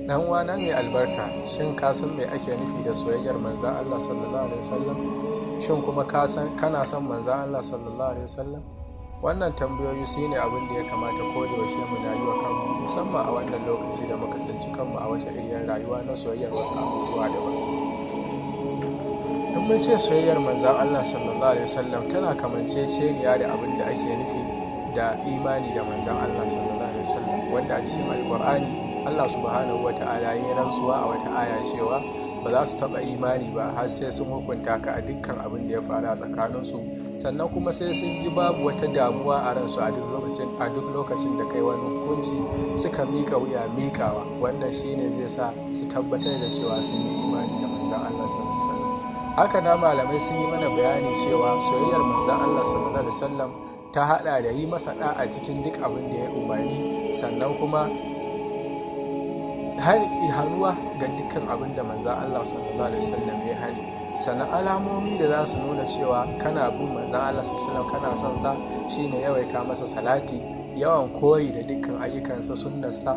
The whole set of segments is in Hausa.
Dan uwana mai albarka, shin ka san me ake nufi da soyayyar manzon Allah sallallahu alaihi wasallam? Shin kuma kana son manzon Allah sallallahu alaihi wasallam? Wannan tambayoyi su ne abin da ya kamata ko da yaushe mu yi wa kanmu, musamman a wannan lokaci da muka tsinci kanmu a wata iriyar rayuwa na soyayyar wasu abubuwa daban. In mun ce soyayyar manzon Allah sallallahu alaihi wasallam tana kamanceceniya da abin da ake nufi da imani da manzon Allah sallallahu alaihi wasallam, wanda a cikin Alƙur'ani Allah subhanahu wa ta'ala ya rantsuwa a wata aya cewa ba za su taɓa imani ba har sai sun hukunta ka a dukkan abin da ya faru a tsakaninsu, sannan kuma sai sun ji babu wata damuwa a ransu a duk lokacin da kai wani hukunci suka miƙa wuya miƙawa. Wannan shine zai sa su tabbatar da cewa sun yi imani da manzon Allah sallallahu alaihi wasallam. Haka na malamai sun yi mana bayani cewa soyayyar manzon Allah sallallahu alaihi wasallam ta haɗa da yi masa ɗa'a cikin duk abin da ya umarni, sannan kuma hannuwa ga dukkan abin da manzan Allah sallallahu alaihi wasallam ya hani. Sannan alamomi da za su nuna cewa kana bin manzan Allah sallallahu alaihi wasallam, kana son sa, shine yawaita masa salati, yawan koyi da dukkan ayyukansa, sunnarsa,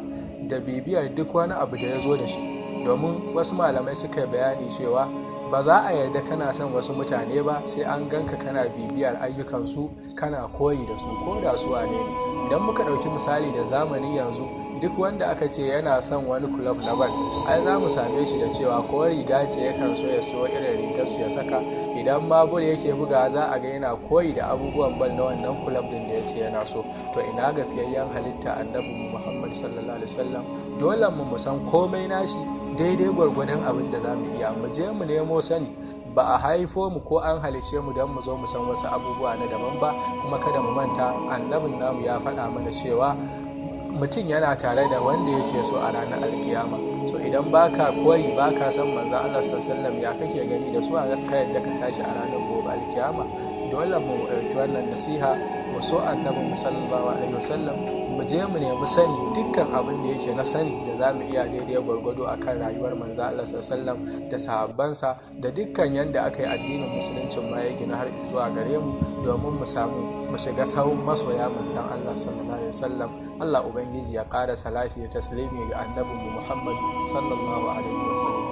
da bibiyar duk wani abu da ya zo da shi. Domin wasu malamai suka bayani cewa ba za a yarda kana son wasu mutane ba sai an ganka kana bibiyar ayyukansu, kana koyi da su ko da su wane ne. Idan muka ɗauki misali da zamanin yanzu, duk wanda aka ce yana son wani club na bal, ai za mu same shi da cewa ko riga ce yakan so ya so irin rigar su ya saka. Idan ma bal yake buga za a ga yana koyi da abubuwan bal na wannan club din da ya ce yana so. To ina ga fiyayyen halitta annabi Muhammad sallallahu alaihi wasallam? Dole mu san komai nashi daidai gwargwadon abin da za mu iya, mu je mu nemo sani. Ba a haifo mu ko an halice mu don mu zo mu san wasu abubuwa na daban ba. Kuma kada mu manta, annabin namu ya faɗa mana cewa mutum yana tare da wanda yake so a ranar alkiyama. So idan baka koyi, baka san manzo Allah sallallahu alaihi wasallam, ya kake gani da su a kayan da ka tashi a ranar gobe alkiyama? Dole mu ɗauki wannan nasiha, mu so annabi sallallahu alaihi wasallam, mu je mu nemi sani dukkan abin da yake na sani da za mu iya daidai gwargwado akan rayuwar manzo Allah sallallahu alaihi wasallam da sahabbansa, da dukkan yanda aka yi addinin musuluncin ma ya gina har zuwa gare mu, domin mu shiga sahun masoya manzon Allah sallallahu alaihi wasallam. Allah ubangiji ya ƙara salati da taslimi ga annabinmu Muhammad sallallahu alaihi wasallam.